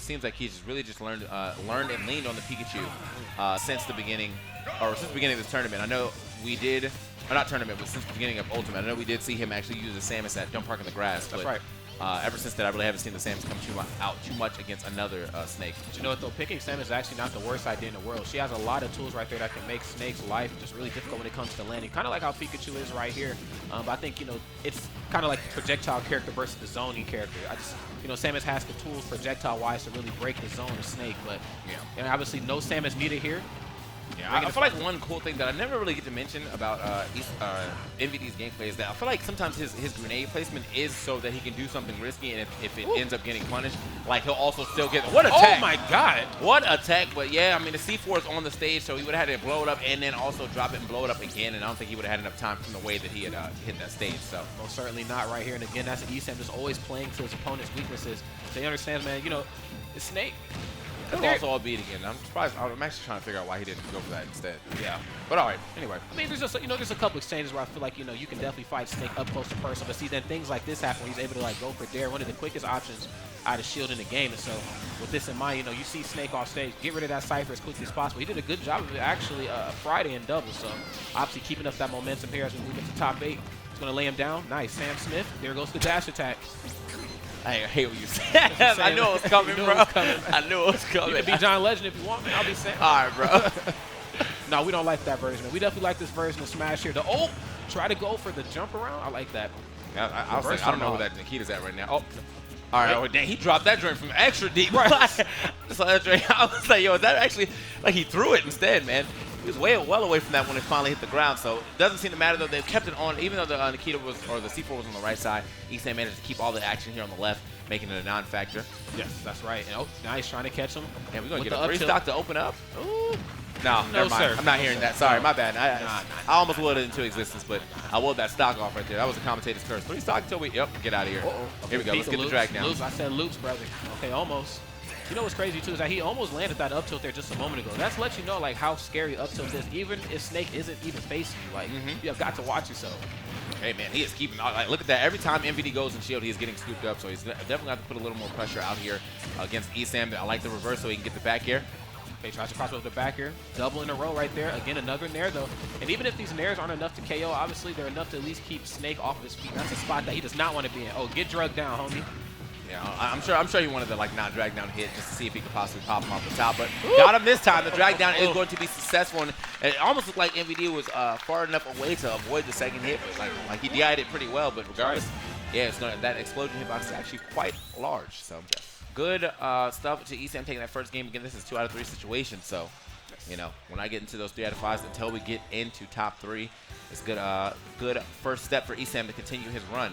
it seems like he's really just learned and leaned on the Pikachu since the beginning of this tournament. I know we did, or not tournament, but since the beginning of Ultimate. I know we did see him actually use the Samus at Jump Park in the Grass. That's but, right. Ever since that, I really haven't seen the Samus come out too much against another Snake. But you know what, though? Picking Samus is actually not the worst idea in the world. She has a lot of tools right there that can make Snake's life just really difficult when it comes to landing. Kind of like how Pikachu is right here. But I think, you know, it's kind of like the projectile character versus the zoning character. You know, Samus has the tools projectile-wise to really break the zone of Snake. But, and obviously, no Samus needed here. Yeah, I feel like one cool thing that I never really get to mention about MVD's gameplay is that I feel like sometimes his grenade placement is so that he can do something risky, and if it ends up getting punished, like he'll also still get what attack! Oh my God! What attack! But yeah, I mean the C4 is on the stage, so he would have had to blow it up and then also drop it and blow it up again, and I don't think he would have had enough time from the way that he had hit that stage. So most certainly not right here. And again, that's an Esam just always playing to his opponent's weaknesses. So he understands, man. You know, it's Snake. Could also all beat again. I'm surprised. I'm actually trying to figure out why he didn't go for that instead. Yeah. But all right. Anyway. I mean, there's just there's a couple exchanges where I feel like you can definitely fight Snake up close to personal. But see, then things like this happen where he's able to like go for dare, one of the quickest options out of shield in the game. And so with this in mind, you see Snake off stage, get rid of that Cypher as quickly as possible. He did a good job of it actually Friday in double. So obviously keeping up that momentum here as we move into top 8. He's going to lay him down. Nice. Sam Smith. There goes the dash attack. I hate what you said. I knew it was coming, bro. I knew it was coming. You can be John Legend if you want, man. I'll be Sam. All right, bro. No, we don't like that version, man. We definitely like this version of Smash here. Try to go for the jump around. I like that. I don't know where that Nikita's at right now. Oh. All right, dang, he dropped that drink from extra deep. Right. I was like, yo, is that actually, like he threw it instead, man. He was well away from that when it finally hit the ground, so it doesn't seem to matter though. They've kept it on, even though the Nikita was, or the C4 was on the right side. Esam managed to keep all the action here on the left, making it a non-factor. Yes, that's right. And now he's trying to catch him. And we're gonna get a free stock to open up. Ooh. No, never mind. Sir. I'm not hearing that. Sorry, my bad. I almost willed it into existence, but I willed that stock off right there. That was a commentator's curse. Free stock until we, get out of here. Here we go. Let's get the drag down. Loops. I said loops, brother. Okay, almost. You know what's crazy too is that he almost landed that up tilt there just a moment ago. That's let you know like how scary up tilt is. Even if Snake isn't even facing you, like you have got to watch yourself. Hey man, he is keeping. Like, look at that. Every time MVD goes in shield, he is getting scooped up. So he's definitely have to put a little more pressure out here against Esam. I like the reverse so he can get the back air. Okay, tries to cross over the back air. Double in a row right there. Again, another nair though. And even if these nairs aren't enough to KO, obviously they're enough to at least keep Snake off of his feet. That's a spot that he does not want to be in. Oh, get drugged down, homie. Yeah, I'm sure he wanted to like not drag down hit just to see if he could possibly pop him off the top, but got him this time. The drag down is going to be successful, and it almost looked like MVD was far enough away to avoid the second hit, but like he DI'd it pretty well. But regardless, yeah, that explosion hitbox is actually quite large. So good stuff to Esam taking that first game. Again, this is 2 out of 3 situation, so when I get into those 3 out of 5s until we get into top 3, it's good first step for Esam to continue his run.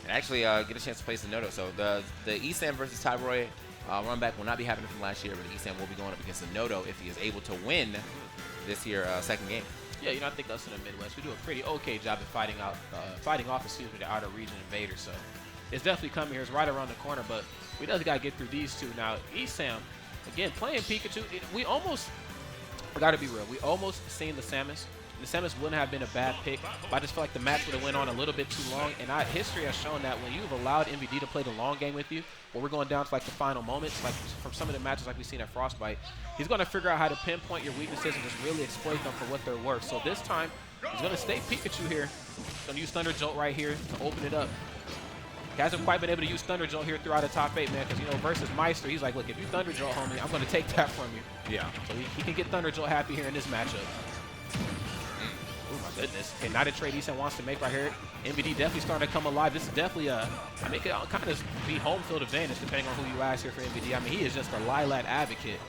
And actually get a chance to place the Nodo. So the Esam versus Tyroy run back will not be happening from last year, but Esam will be going up against the Nodo if he is able to win this here second game. Yeah, I think us in the Midwest, we do a pretty okay job at fighting off the outer region invaders. So it's definitely coming here. It's right around the corner, but we definitely got to get through these two. Now, Esam, again, playing Pikachu, we almost, I got to be real, we almost seen the Samus. The Samus wouldn't have been a bad pick, but I just feel like the match would have went on a little bit too long. And history has shown that when you've allowed MVD to play the long game with you, where we're going down to like the final moments, like from some of the matches like we've seen at Frostbite, he's going to figure out how to pinpoint your weaknesses and just really exploit them for what they're worth. So this time, he's going to stay Pikachu here. He's going to use Thunder Jolt right here to open it up. He hasn't quite been able to use Thunder Jolt here throughout the top 8, man, because, versus Meister, he's like, look, if you Thunder Jolt, homie, I'm going to take that from you. Yeah. So he can get Thunder Jolt happy here in this matchup. Oh my goodness. Okay, not a trade Esam wants to make right here. MVD definitely starting to come alive. This is definitely I think it kind of be home field advantage depending on who you ask here for MVD. I mean, he is just a Lilat advocate.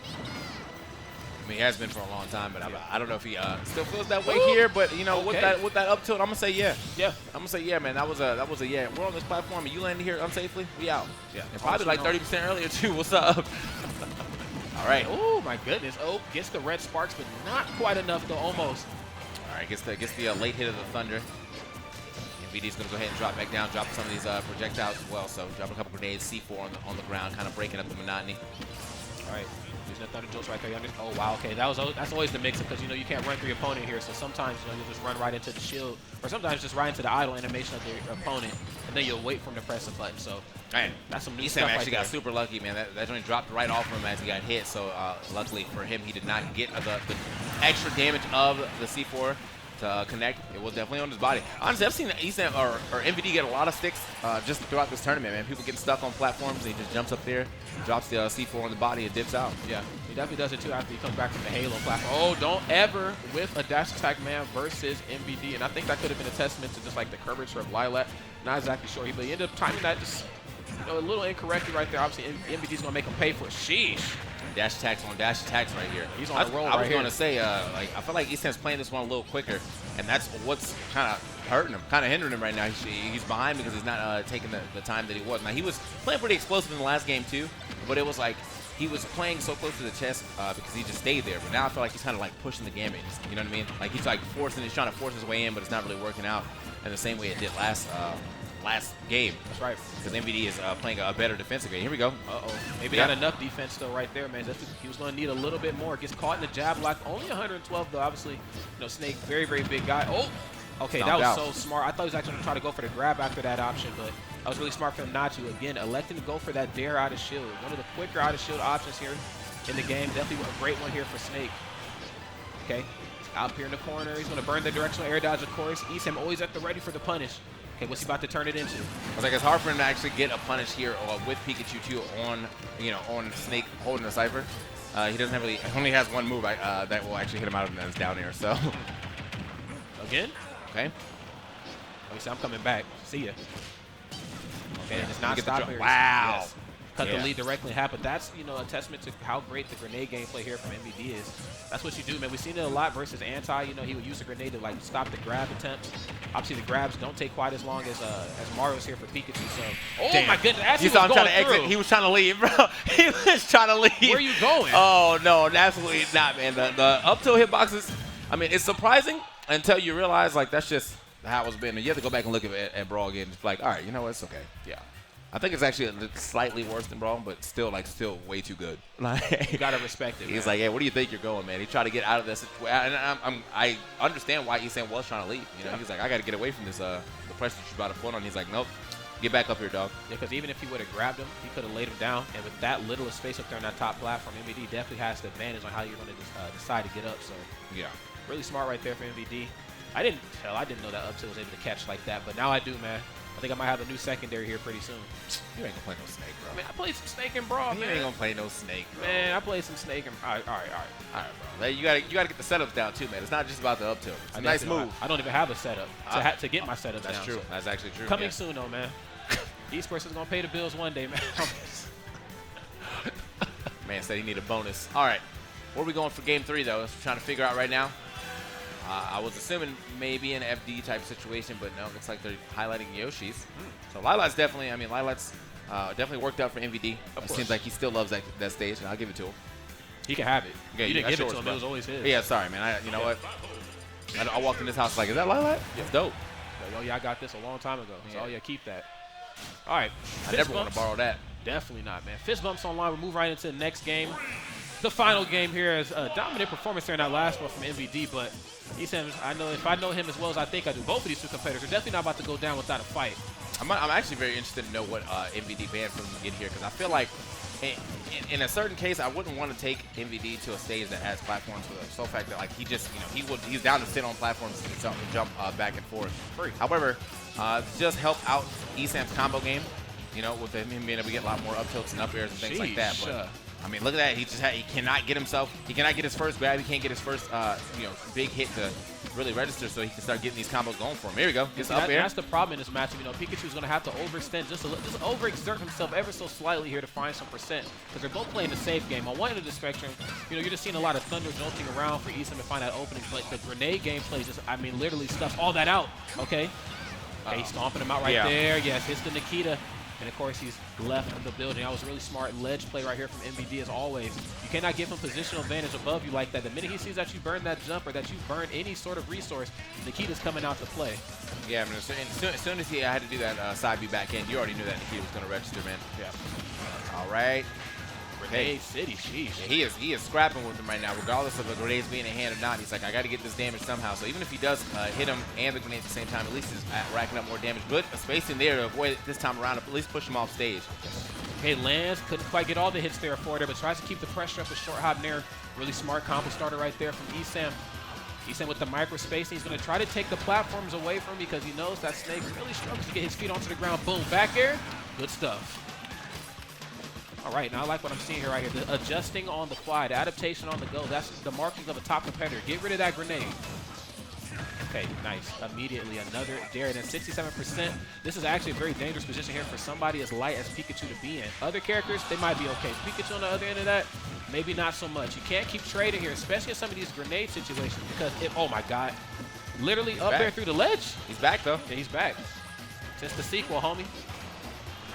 I mean, he has been for a long time, but I don't know if he still feels that way here. But with that up tilt, I'm gonna say yeah. Yeah, I'm gonna say yeah, man. That was a yeah. We're on this platform, and you landed here unsafely. We out. Yeah, and probably like 30% earlier too. What's up? All right. Oh my goodness. Oh, gets the red sparks, but not quite enough though. Almost. All right, gets the late hit of the Thunder. MVD's going to go ahead and drop back down, drop some of these projectiles as well. So drop a couple grenades, C4 on the ground, kind of breaking up the monotony. All right. Using the Thunder Jolts right there. Oh, wow. Okay, that's always the mix-up because, you know, you can't run through your opponent here. So sometimes, you know, you'll just run right into the shield or sometimes just right into the idle animation of the opponent, and then you'll wait for him to press the button. So, man, that's some new Esam stuff actually right got super lucky, man. That joint dropped right off him as he got hit. So, luckily for him, he did not get the extra damage of the C4 to connect. It was definitely on his body. Honestly, I've seen Esam or MVD get a lot of sticks just throughout this tournament, man. People getting stuck on platforms, and he just jumps up there, drops the C4 on the body, and dips out. Yeah, he definitely does it too after he comes back from the Halo platform. Oh, don't ever whiff a dash attack man versus MVD, and I think that could have been a testament to just like the curvature of Lilac. Not exactly sure, but he ended up timing that just, you know, a little incorrectly right there. Obviously, MVD's gonna make him pay for it. Sheesh. Dash attacks on dash attacks right here. He's on a roll right here. I was going to say, like, I feel like Esam's playing this one a little quicker, and that's what's kind of hurting him, kind of hindering him right now. He's behind because he's not taking the time that he was. Now, he was playing pretty explosive in the last game, too, but it was like he was playing so close to the chest because he just stayed there. But now I feel like he's kind of like pushing the gamut. You know what I mean? Like, he's like he's trying to force his way in, but it's not really working out in the same way it did last game. That's right. Because MVD is playing a better defensive game. Here we go. Uh-oh. Maybe not enough defense still right there, man. He was going to need a little bit more. Gets caught in the jab block. Only 112, though. Obviously, you know, Snake, very, very big guy. Oh! Okay, that was so smart. I thought he was actually going to try to go for the grab after that option, but that was really smart for him not to. Again, electing to go for that dare out of shield. One of the quicker out of shield options here in the game. Definitely a great one here for Snake. Okay. Out here in the corner. He's going to burn the directional air dodge, of course. Esam always at the ready for the punish. Okay, what's he about to turn it into? I was like, it's hard for him to actually get a punish here with Pikachu too on Snake holding the Cypher. He doesn't have really, only has one move that will actually hit him out of his down air. So again, okay. Okay, so I'm coming back. See ya. Okay, and it's not stopping. Wow. Yes. Cut the lead directly in half, but that's, you know, a testament to how great the grenade gameplay here from MVD is. That's what you do, man. We've seen it a lot versus Anti. You know, he would use a grenade to like stop the grab attempt. Obviously, the grabs don't take quite as long as Mario's here for Pikachu. So, oh my goodness, as you saw him trying to exit. He was trying to leave, bro. He was trying to leave. Where are you going? Oh no, absolutely not, man. The up tilt hitboxes. I mean, it's surprising until you realize like that's just how it's been. And you have to go back and look at Brawl again. It's like, all right, you know what? It's okay. Yeah. I think it's actually slightly worse than Brawl, but still way too good. Like, you gotta respect it. He's like, hey, where do you think you're going, man? He tried to get out of this situation, and I understand why Esam was trying to leave. You know, he's like, I got to get away from this the pressure that you're about to put on. He's like, nope, get back up here, dog. Yeah, because even if he would have grabbed him, he could have laid him down. And with that little space up there on that top platform, MVD definitely has the advantage on how you're going to decide to get up. So yeah, really smart right there for MVD. I didn't know that up tilt was able to catch like that, but now I do, man. I think I might have a new secondary here pretty soon. You ain't gonna play no Snake, bro. Man, I played some Snake and Brawl, man. You ain't gonna play no Snake, bro. Man, I played some Snake and all right, bro. You gotta get the setups down too, man. It's not just about the up tilt. It's a nice move. I don't even have a setup to get my setups down. That's true. That's actually true. Coming soon, though, man. Esports is gonna pay the bills one day, man. Man said he need a bonus. All right, where are we going for game 3 though? That's what we're trying to figure out right now. I was assuming maybe an FD type situation, but no, it looks like they're highlighting Yoshi's. So Lilat's definitely, Lilat's definitely worked out for MVD. It seems like he still loves that stage, and I'll give it to him. He can have it. Okay, you didn't give it to him, it was always his. Yeah, sorry, man. You know what? I walked in this house like, is that Lilat? Yeah. It's dope. Yeah, I got this a long time ago. So, yeah, keep that. All right. I never want to borrow that. Definitely not, man. Fist bumps online. We'll move right into the next game. The final game here is a dominant performance there in that last one from MVD, but Esam, if I know him as well as I think I do, both of these two competitors are definitely not about to go down without a fight. I'm actually very interested to know what MVD banned from to get here, because I feel like in a certain case, I wouldn't want to take MVD to a stage that has platforms for the sole fact that like he's down to sit on platforms and jump back and forth. However, just help out Esam's combo game, you know, with him being able to get a lot more up tilts and up airs and things like that. But I mean, look at that. He cannot get his first grab. He can't get his first, big hit to really register so he can start getting these combos going for him. Here we go. Gets up air. That's the problem in this matchup. You know, Pikachu's going to have to overextend, just overexert himself ever so slightly here to find some percent, because they're both playing the safe game. On one end of the spectrum, you know, you're just seeing a lot of thunder jolting around for Esam to find that opening, but the grenade gameplay just, literally stuffs all that out, okay? Okay, stomping him out right there. Yes, hits the Nikita. And, of course, he's left of the building. That was really smart ledge play right here from MVD as always. You cannot give him positional advantage above you like that. The minute he sees that you burn that jump or that you burn any sort of resource, Nikita's coming out to play. Yeah, as soon as he had to do that side B back end, you already knew that Nikita was going to register, man. Yeah. All right. Grenade City, sheesh. Yeah, he is scrapping with them right now, regardless of the grenades being in hand or not. He's like, I got to get this damage somehow. So even if he does hit him and the grenade at the same time, at least he's racking up more damage. Good spacing there to avoid it this time around, at least push him off stage. Okay, lands, couldn't quite get all the hits there for there, but tries to keep the pressure up with short hop nair. Really smart combo starter right there from Esam. Esam with the micro spacing. He's going to try to take the platforms away from him because he knows that Snake really struggles to get his feet onto the ground. Boom, back air. Good stuff. All right, now I like what I'm seeing here right here. The adjusting on the fly, the adaptation on the go. That's the markings of a top competitor. Get rid of that grenade. Okay, nice. Immediately another dare, and then 67%. This is actually a very dangerous position here for somebody as light as Pikachu to be in. Other characters, they might be okay. Pikachu on the other end of that, maybe not so much. You can't keep trading here, especially in some of these grenade situations, because oh my God, literally up there through the ledge. He's back though. Yeah, he's back. Just the sequel, homie.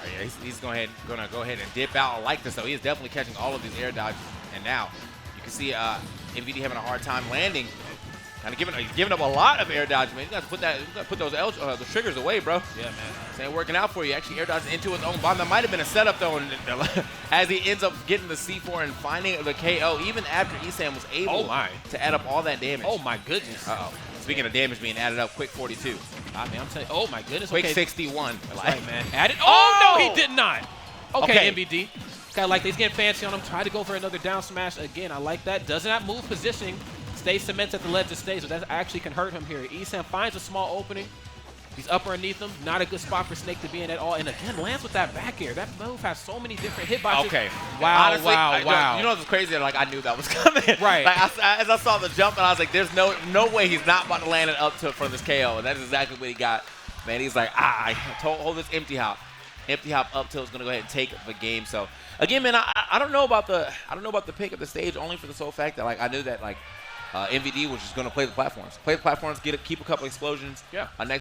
Oh, yeah, he's gonna go ahead and dip out. I like this though. He is definitely catching all of these air dodges, and now you can see MVD having a hard time landing. Kind of giving up a lot of air dodge, man. You got to put those the triggers away, bro. Yeah, man. This ain't working out for you. Actually, air dodging into his own bomb. That might have been a setup though, and as he ends up getting the C4 and finding the KO, even after Esam was able to add up all that damage. Oh my goodness. Uh-oh. Speaking of damage being added up, quick 42. I mean, I'm telling you, oh my goodness. Quick okay. 61. That's right, man. Added. Oh no, he did not. Okay, MVD. Kind of like he's getting fancy on him. Try to go for another down smash again. I like that. Does not move positioning. Stays cements at the ledge of stage, so that actually can hurt him here. Esam finds a small opening. He's up underneath him. Not a good spot for Snake to be in at all. And again, lands with that back air. That move has so many different hitboxes. Okay. Wow, honestly, wow. You know what's crazy? Like, I knew that was coming. Right. Like, as I saw the jump, and I was like, there's no way he's not about to land it up to for this KO. And that's exactly what he got. Man, he's like, hold this empty hop. Empty hop up till it's gonna go ahead and take the game. So again, man, I don't know about the pick of the stage, only for the sole fact that like I knew that like MVD was just gonna play the platforms, keep a couple explosions. Yeah. Next